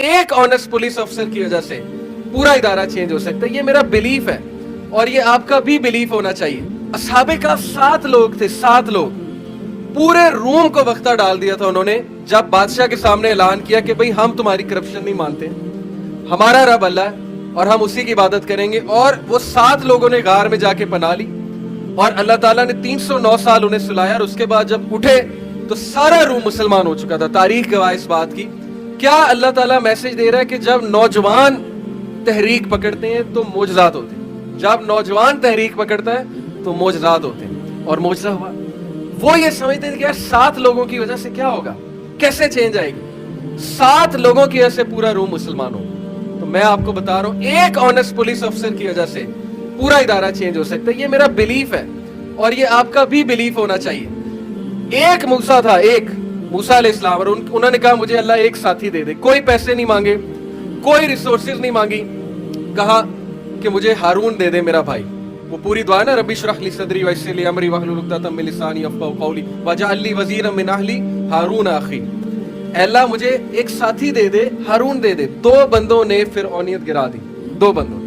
ایک honest police افسر کی وجہ سے پورا ادارہ چینج ہو سکتا ہے. یہ میرا بلیف ہے اور یہ آپ کا بھی بلیف ہونا چاہیے. اصحاب کہف 7 لوگ تھے, 7 لوگ. پورے روم کو وقتہ ڈال دیا تھا انہوں نے جب بادشاہ کے سامنے اعلان کیا کہ بھئی ہم تمہاری کرپشن نہیں مانتے, ہمارا رب اللہ ہے اور ہم اسی کی عبادت کریں گے. اور وہ 7 لوگوں نے غار میں جا کے پناہ لی اور اللہ تعالیٰ نے 309 سال انہیں سلایا, اور اس کے بعد جب اٹھے تو سارا روم مسلمان ہو چکا تھا. تاریخ گواہ اس بات کی. کیا اللہ تعالیٰ میسج دے رہا ہے کہ جب نوجوان تحریک پکڑتے ہیں تو معجزات ہوتے ہیں, جب نوجوان تحریک پکڑتا ہے تو معجزات ہوتے ہیں, اور معجزہ ہوا. وہ یہ سمجھتے ہیں کہ یار 7 لوگوں کی وجہ سے کیا ہوگا, کیسے چینج آئے گی. 7 لوگوں کی وجہ سے پورا روم مسلمان ہو. تو میں آپ کو بتا رہا ہوں ایک آنےسٹ پولیس افسر کی وجہ سے پورا ادارہ چینج ہو سکتا ہے. یہ میرا بلیف ہے اور یہ آپ کا بھی بلیف ہونا چاہیے. ایک موسیٰ تھا, ایک موسیٰ علیہ السلام, اور انہوں نے کہا مجھے اللہ ایک ساتھی دے دے. کوئی پیسے نہیں مانگے, کوئی ریسورسز نہیں مانگی, کہا کہ مجھے ہارون دے دے میرا بھائی. وہ پوری دعا ہے نا, ربی اشرح لی صدری ویسر لی امری واحلل عقدۃ من لسانی یفقہوا قولی واجعل لی وزیرا من اہلی ہارون اخی. اے اللہ مجھے ایک ساتھی دے دے, ہارون دے دے. 2 بندوں نے فرعونیت گرا دی, 2 بندوں.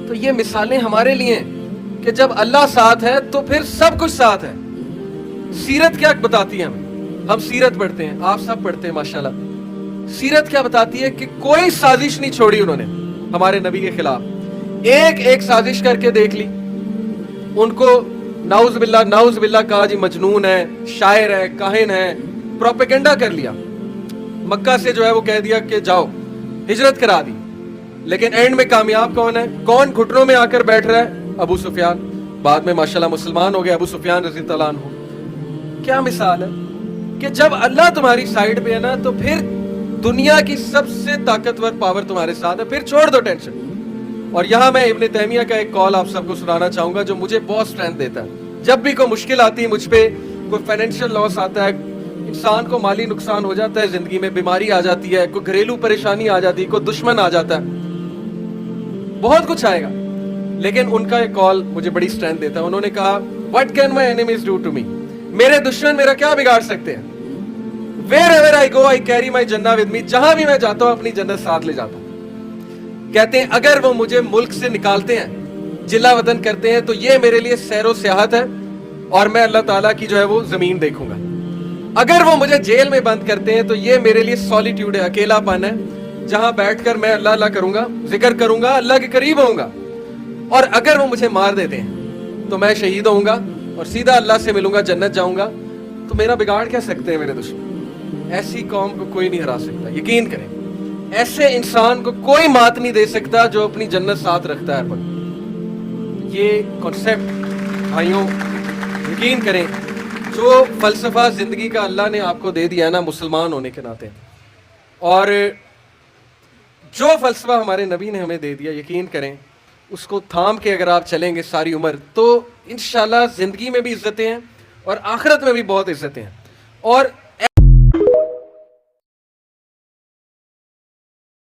تو یہ مثالیں ہمارے لیے ہیں کہ جب اللہ ساتھ ہے تو پھر سب کچھ ساتھ ہے. سیرت کیا بتاتی ہے ہمیں, ہم سیرت پڑھتے ہیں, آپ سب پڑھتے ہیں ماشاءاللہ. سیرت کیا بتاتی ہے کہ کوئی سازش نہیں چھوڑی انہوں نے ہمارے نبی کے خلاف. ایک سازش کر کے دیکھ لی, ان کو نعوذ باللہ کہا جی مجنون ہے, شاعر ہے, کاہن ہے, پروپیگنڈا کر لیا. مکہ سے جو ہے وہ کہہ دیا کہ جاؤ, ہجرت کرا دی. لیکن اینڈ میں کامیاب کون ہے, کون گھٹنوں میں آ کر بیٹھ رہا ہے, ابو سفیان. بعد میں ماشاءاللہ مسلمان ہو گئے ابو سفیان رضی اللہ عنہ. کیا مثال ہے کہ جب اللہ تمہاری سائیڈ پہ ہے نا تو پھر دنیا کی سب سے طاقتور پاور تمہارے ساتھ ہے, پھر چھوڑ دو ٹینشن. اور یہاں میں ابن تیمیہ کا ایک کال آپ سب کو سنانا چاہوں گا جو مجھے بہت اسٹرینتھ دیتا ہے. جب بھی کوئی مشکل آتی ہے مجھ پہ, کوئی فائنینشیل لاس آتا ہے, انسان کو مالی نقصان ہو جاتا ہے, زندگی میں بیماری آ جاتی ہے, کوئی گھریلو پریشانی آ جاتی ہے, کوئی دشمن آ جاتا ہے, بہت کچھ آئے گا, لیکن ان کا ایک کال مجھے بڑی اسٹرینتھ دیتا ہے. انہوں نے کہا what can my enemies do to me, میرے دشمن میرا کیا بگاڑ سکتے ہیں. wherever I go I carry my jannah with me, جہاں بھی میں جاتا ہوں اپنی جنت ساتھ لے جاتا ہوں. کہتے ہیں اگر وہ مجھے ملک سے نکالتے ہیں, جلا وطن کرتے ہیں, تو یہ میرے لیے سیر و سیاحت ہے اور میں اللہ تعالیٰ کی جو ہے وہ زمین دیکھوں گا. اگر وہ مجھے جیل میں بند کرتے ہیں تو یہ میرے لیے سولیٹیوڈ ہے, اکیلا پن ہے, جہاں بیٹھ کر میں اللہ اللہ کروں گا, ذکر کروں گا, اللہ کے قریب ہوں گا. اور اگر وہ مجھے مار دیتے ہیں تو میں شہید ہوں گا اور سیدھا اللہ سے ملوں گا, جنت جاؤں گا. تو میرا بگاڑ کیا سکتے ہیں میرے دشمن. ایسی قوم کو کوئی نہیں ہرا سکتا, یقین کریں. ایسے انسان کو کوئی مات نہیں دے سکتا جو اپنی جنت ساتھ رکھتا ہے ہر وقت. یہ کنسیپٹ بھائیوں یقین کریں, جو فلسفہ زندگی کا اللہ نے آپ کو دے دیا ہے نا مسلمان ہونے کے ناطے, اور جو فلسفہ ہمارے نبی نے ہمیں دے دیا, یقین کریں اس کو تھام کے اگر آپ چلیں گے ساری عمر تو انشاءاللہ زندگی میں بھی عزتیں ہیں اور آخرت میں بھی بہت عزتیں ہیں. اور